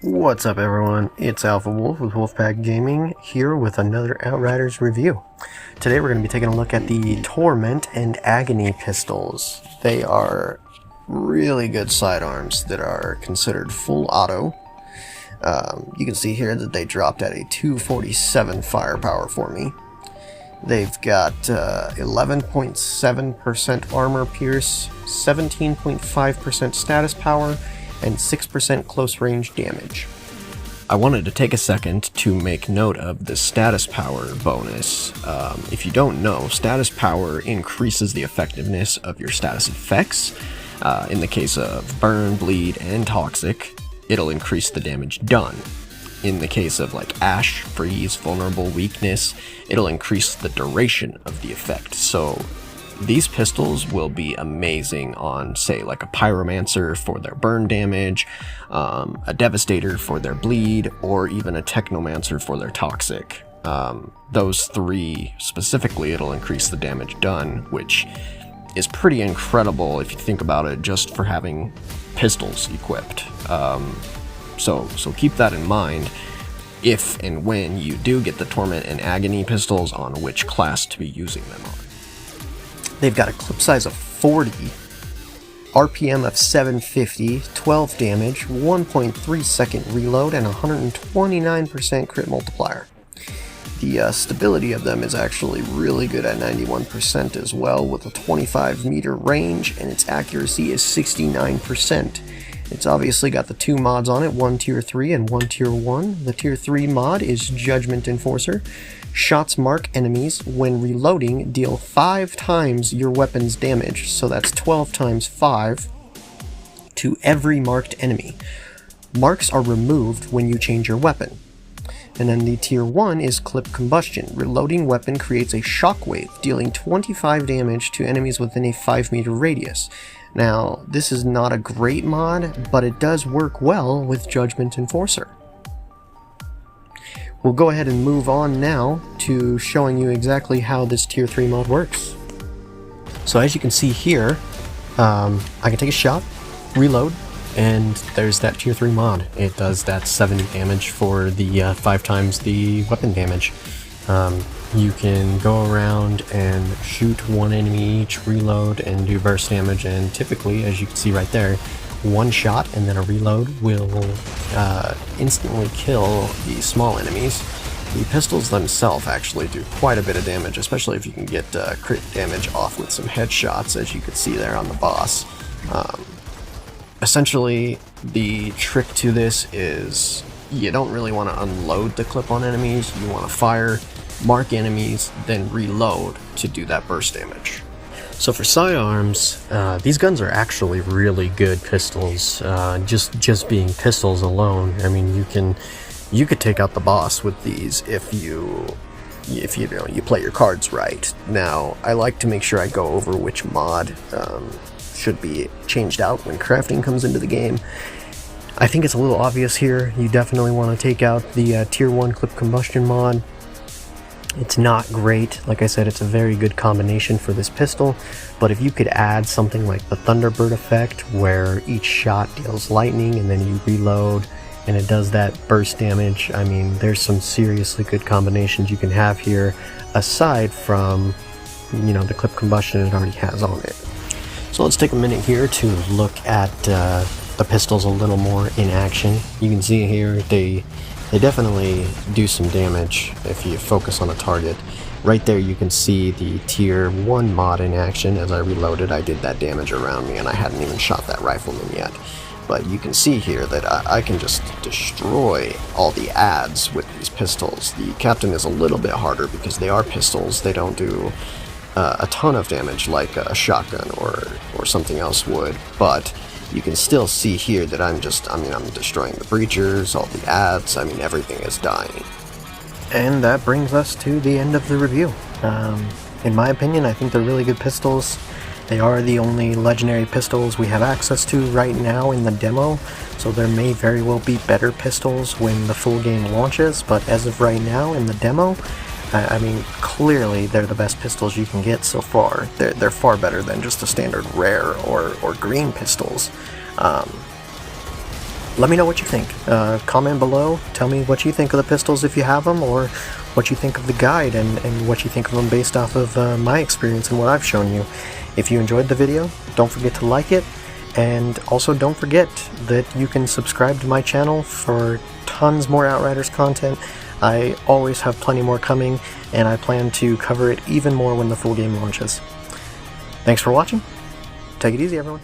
What's up everyone, it's Alpha Wolf with Wolfpack Gaming here with another Outriders review. Today we're going to be taking a look at the Torment and Agony pistols. They are really good sidearms that are considered full auto. You can see here that they dropped at a 247 firepower for me. They've got 11.7% armor pierce, 17.5% status power, and 6% close range damage. I wanted to take a second to make note of the status power bonus. If you don't know, status power increases the effectiveness of your status effects. In the case of burn, bleed, and toxic, it'll increase the damage done. In the case of like ash, freeze, vulnerable, weakness, it'll increase the duration of the effect. So these pistols will be amazing on, say, like a Pyromancer for their burn damage, a Devastator for their bleed, or even a Technomancer for their toxic. Those three specifically, it'll increase the damage done, which is pretty incredible if you think about it, just for having pistols equipped. So keep that in mind if and when you do get the Torment and Agony pistols on which class to be using them on. They've got a clip size of 40, RPM of 750, 12 damage, 1.3 second reload, and 129% crit multiplier. The stability of them is actually really good at 91% as well, with a 25 meter range, and its accuracy is 69%. It's obviously got the two mods on it, one tier 3 and one tier 1. The tier 3 mod is Judgment Enforcer. Shots mark enemies when reloading deal 5 times your weapon's damage, so that's 12 times 5 to every marked enemy. Marks are removed when you change your weapon. And then the tier 1 is Clip Combustion. Reloading weapon creates a shockwave, dealing 25 damage to enemies within a 5 meter radius. Now, this is not a great mod, but it does work well with Judgment Enforcer. We'll go ahead and move on now to showing you exactly how this tier 3 mod works. So as you can see here, I can take a shot, reload, and there's that tier 3 mod. It does that 70 damage for the 5 times the weapon damage. You can go around and shoot one enemy each, reload, and do burst damage, and typically, as you can see right there, one shot and then a reload will instantly kill the small enemies. The pistols themselves actually do quite a bit of damage, especially if you can get crit damage off with some headshots, as you could see there on the boss. Essentially, the trick to this is you don't really want to unload the clip on enemies. You want to fire, mark enemies, then reload to do that burst damage. So for sidearms, these guns are actually really good pistols. Just being pistols alone, I mean, you could take out the boss with these if you play your cards right. Now, I like to make sure I go over which mod should be changed out when crafting comes into the game. I think it's a little obvious here. You definitely want to take out the tier 1 Clip Combustion mod. It's not great. Like I said, it's a very good combination for this pistol, but if you could add something like the Thunderbird effect, where each shot deals lightning and then you reload and it does that burst damage, I mean, there's some seriously good combinations you can have here, aside from, you know, the Clip Combustion it already has on it. So let's take a minute here to look at the pistols a little more in action. You can see here they definitely do some damage if you focus on a target. Right there you can see the tier 1 mod in action. As I reloaded, I did that damage around me and I hadn't even shot that rifleman yet. But you can see here that I can just destroy all the adds with these pistols. The Captain is a little bit harder because they are pistols. They don't do a ton of damage like a shotgun or something else would, but you can still see here that I'm destroying the breachers, all the adds, I mean, everything is dying. And that brings us to the end of the review. In my opinion, I think they're really good pistols. They are the only legendary pistols we have access to right now in the demo, so there may very well be better pistols when the full game launches, but as of right now in the demo, I mean, clearly they're the best pistols you can get so far. They're far better than just the standard rare or green pistols. let me know what you think. Comment below, tell me what you think of the pistols if you have them, or what you think of the guide, and what you think of them based off of my experience and what I've shown you. If you enjoyed the video, don't forget to like it, and also don't forget that you can subscribe to my channel for tons more Outriders content. I always have plenty more coming, and I plan to cover it even more when the full game launches. Thanks for watching. Take it easy, everyone.